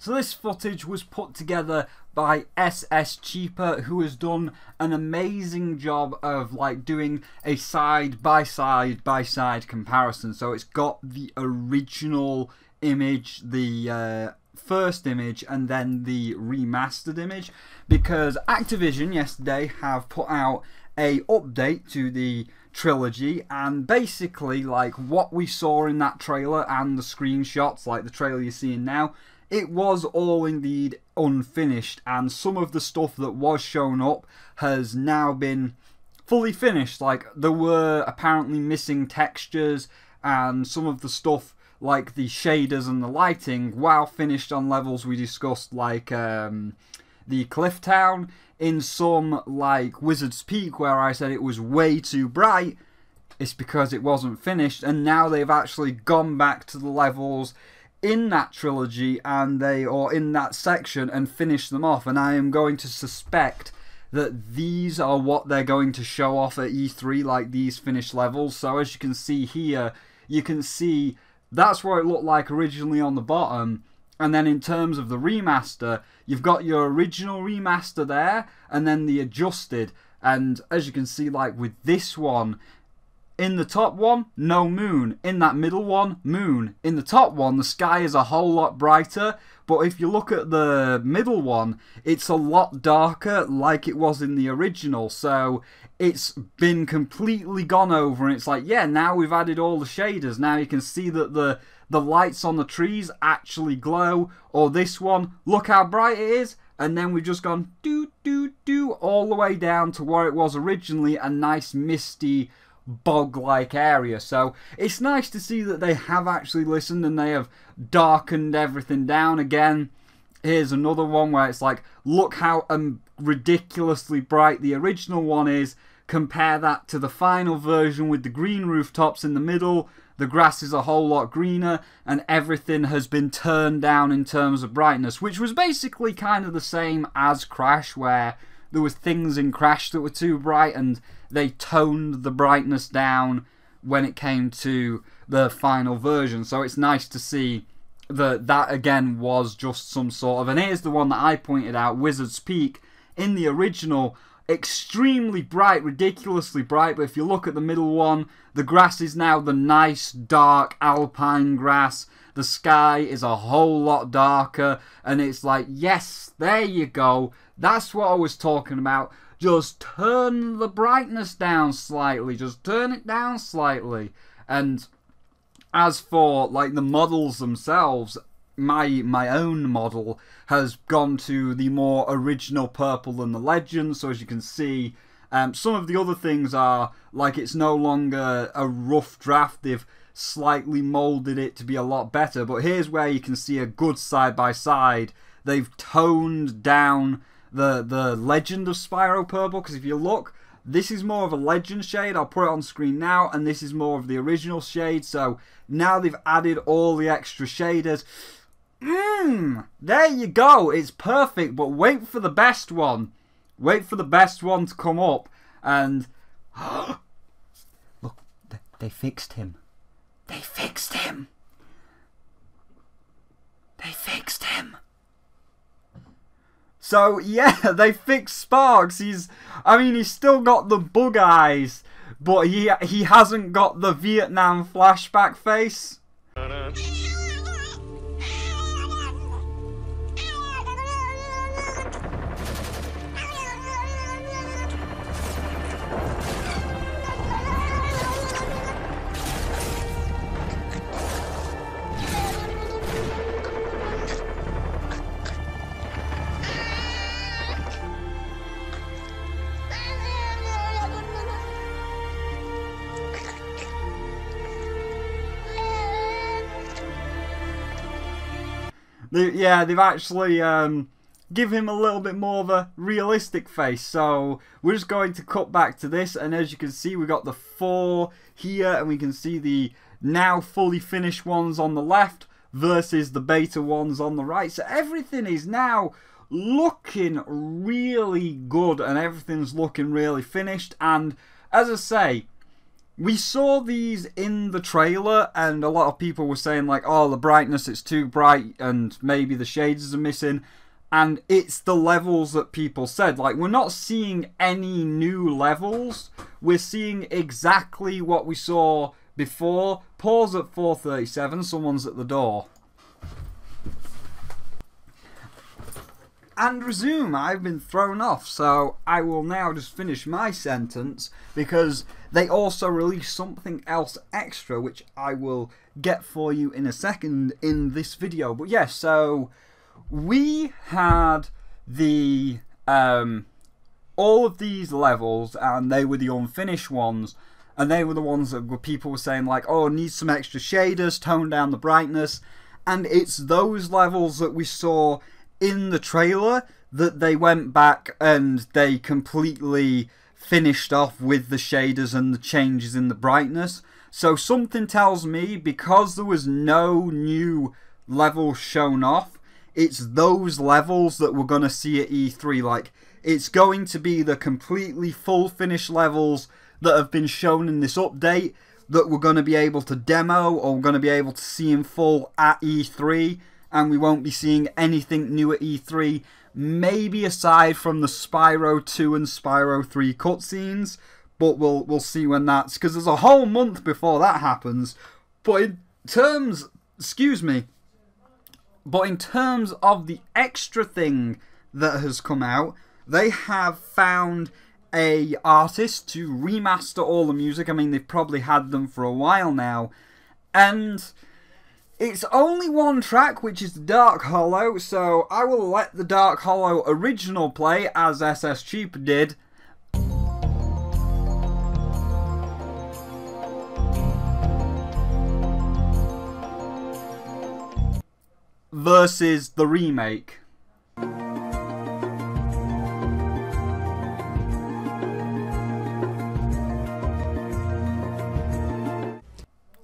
So this footage was put together by SS Cheaper, who has done an amazing job of like doing a side by side comparison. So it's got the original image, the first image, and then the remastered image, because Activision yesterday have put out a update to the trilogy, and basically like what we saw in that trailer and the screenshots, like the trailer you're seeing now, it was all indeed unfinished, and some of the stuff that was shown up has now been fully finished. Like there were apparently missing textures, and some of the stuff like the shaders and the lighting, while finished on levels we discussed, like the Cliff Town, in some like Wizard's Peak where I said it was way too bright, it's because it wasn't finished, and now they've actually gone back to the levels in that trilogy and or in that section and finished them off, and I am going to suspect that these are what they're going to show off at E3, like these finished levels. So as you can see here, you can see that's what it looked like originally on the bottom. And then in terms of the remaster, you've got your original remaster there, and then the adjusted. And as you can see, like with this one, in the top one, no moon. In that middle one, moon. In the top one, the sky is a whole lot brighter. But if you look at the middle one, it's a lot darker like it was in the original. So it's been completely gone over, and it's like, yeah, now we've added all the shaders. Now you can see that the lights on the trees actually glow. Or this one, look how bright it is. And then we've just gone do, do, do all the way down to where it was originally, a nice misty bog-like area. So it's nice to see that they have actually listened and they have darkened everything down. Again, here's another one where it's like, look how ridiculously bright the original one is. Compare that to the final version with the green rooftops in the middle. The grass is a whole lot greener, and everything has been turned down in terms of brightness, which was basically kind of the same as Crash, where there was things in Crash that were too bright and they toned the brightness down when it came to the final version. So it's nice to see that that again was just some sort of, and here's the one that I pointed out, Wizard's Peak. In the original, extremely bright, ridiculously bright, but if you look at the middle one, the grass is now the nice dark alpine grass. The sky is a whole lot darker, and it's like, yes, there you go. That's what I was talking about. Just turn the brightness down slightly. Just turn it down slightly. And as for like the models themselves, my own model has gone to the more original purple than the Legend. So as you can see, some of the other things are like it's no longer a rough draft. They've slightly molded it to be a lot better. But here's where you can see a good side by side. They've toned down the Legend of Spyro purple, because if you look, this is more of a Legend shade. I'll put it on screen now, and this is more of the original shade. So now they've added all the extra shaders. There you go. It's perfect, but wait for the best one. Wait for the best one to come up, and look, they fixed him. They fixed him. They fixed him. So yeah, they fixed Sparx. He's still got the bug eyes, but he hasn't got the Vietnam flashback face. They've actually give him a little bit more of a realistic face. So we're just going to cut back to this, and as you can see, we got the 4 here, and we can see the now fully finished ones on the left versus the beta ones on the right. So everything is now looking really good, and everything's looking really finished. And as I say, we saw these in the trailer, and a lot of people were saying like, oh, the brightness, it's too bright, and maybe the shaders are missing. And it's the levels that people said. Like, we're not seeing any new levels. We're seeing exactly what we saw before. Pause at 4:37. Someone's at the door. And resume. I've been thrown off. So I will now just finish my sentence, because they also released something else extra, which I will get for you in a second in this video. But yeah, so we had the all of these levels, and they were the unfinished ones, and they were the ones that people were saying like, oh, need some extra shaders, tone down the brightness, and it's those levels that we saw in the trailer that they went back and they completely finished off with the shaders and the changes in the brightness. So something tells me, because there was no new levels shown off, it's those levels that we're going to see at E3. Like, it's going to be the completely full finished levels that have been shown in this update that we're going to be able to demo, or we're going to be able to see in full at E3, and we won't be seeing anything new at E3, maybe aside from the Spyro 2 and Spyro 3 cutscenes, but we'll see when that's, because there's a whole month before that happens. But in terms, but in terms of the extra thing that has come out, they have found a artist to remaster all the music. I mean, they've probably had them for a while now, and it's only one track, which is Dark Hollow, so I will let the Dark Hollow original play, as SS Cheaper did. Versus the remake.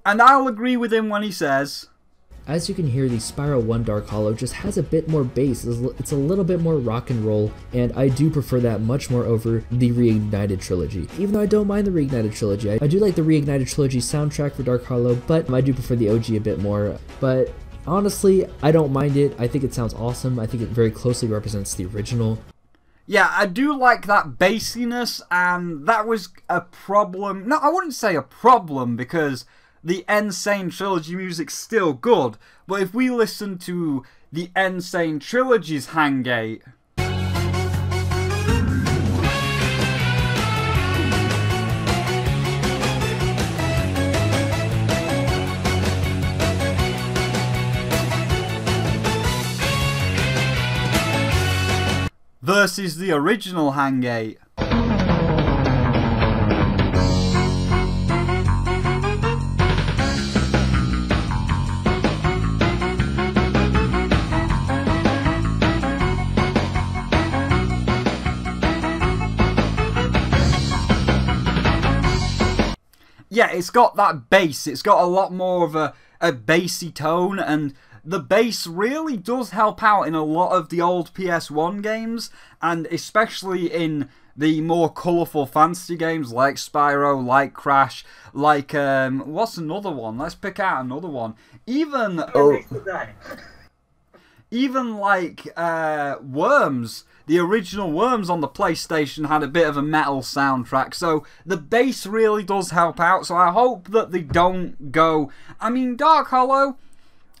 And I'll agree with him when he says, as you can hear, the Spyro 1 Dark Hollow just has a bit more bass. It's a little bit more rock and roll, and I do prefer that much more over the Reignited Trilogy. Even though I don't mind the Reignited Trilogy, I do like the Reignited Trilogy soundtrack for Dark Hollow, but I do prefer the OG a bit more. But honestly, I don't mind it. I think it sounds awesome. I think it very closely represents the original. Yeah, I do like that bassiness, and that was a problem. No, I wouldn't say a problem, because the Insane Trilogy music's still good, but if we listen to the Insane Trilogy's Hangate, versus the original Hangate, yeah, it's got that bass. It's got a lot more of a bassy tone, and the bass really does help out in a lot of the old PS1 games, and especially in the more colourful fantasy games like Spyro, like Crash, like, what's another one? Let's pick out another one. Even like Worms. The original Worms on the PlayStation had a bit of a metal soundtrack, so the bass really does help out, so I hope that they don't go. I mean, Dark Hollow,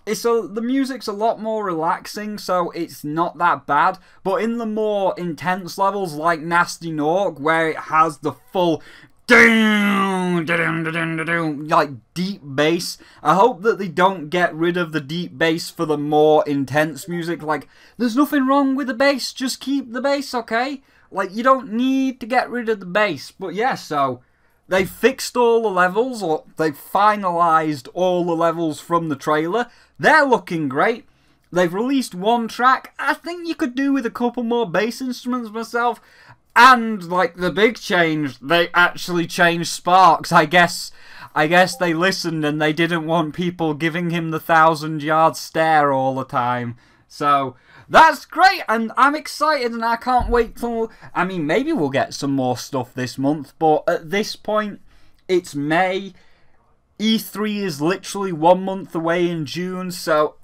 the music's a lot more relaxing, so it's not that bad, but in the more intense levels like Nasty Nork, where it has the full like deep bass, I hope that they don't get rid of the deep bass for the more intense music. Like, there's nothing wrong with the bass, just keep the bass, okay? Like, you don't need to get rid of the bass. But yeah, so they fixed all the levels, or they finalized all the levels from the trailer. They're looking great. They've released one track. I think you could do with a couple more bass instruments myself. And, like, the big change, they actually changed Sparx. I guess they listened and they didn't want people giving him the 1,000-yard stare all the time. So, that's great, and I'm excited, and I can't wait till... I mean, maybe we'll get some more stuff this month, but at this point, It's May. E3 is literally 1 month away in June, so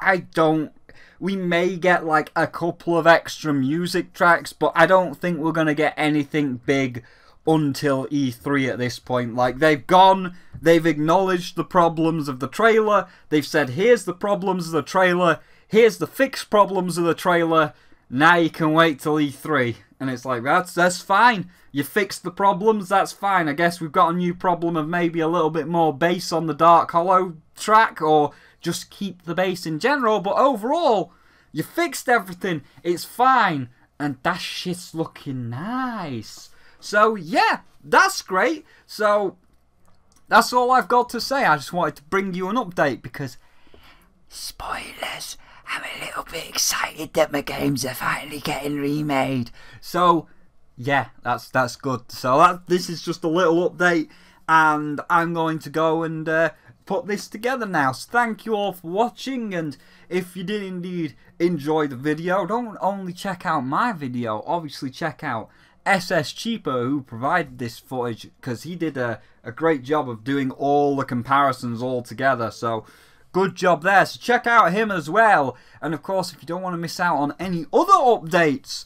we may get like a couple of extra music tracks, but I don't think we're going to get anything big until E3 at this point. Like, they've acknowledged the problems of the trailer, they've said, here's the problems of the trailer, here's the fixed problems of the trailer, now you can wait till E3. And it's like, that's fine. You fixed the problems, that's fine. I guess we've got a new problem of maybe a little bit more bass on the Dark Hollow track, or just keep the bass in general, but overall, you fixed everything, it's fine, and that shit's looking nice. So yeah, that's great. So that's all I've got to say. I just wanted to bring you an update because, spoilers, I'm a little bit excited that my games are finally getting remade. So yeah, that's good. So this is just a little update, and I'm going to go and put this together now. So thank you all for watching, and if you did indeed enjoy the video, don't only check out my video, obviously check out SS Cheaper, who provided this footage, because he did a great job of doing all the comparisons all together. So good job there. So check out him as well. And of course, if you don't want to miss out on any other updates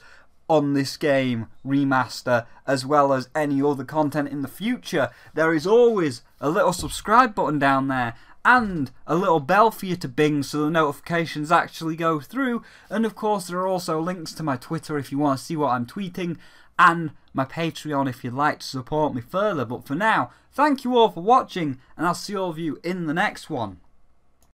on this game remaster, as well as any other content in the future, there is always a little subscribe button down there and a little bell for you to bing so the notifications actually go through. And of course, there are also links to my Twitter if you want to see what I'm tweeting, and my Patreon if you'd like to support me further. But for now, thank you all for watching, and I'll see all of you in the next one.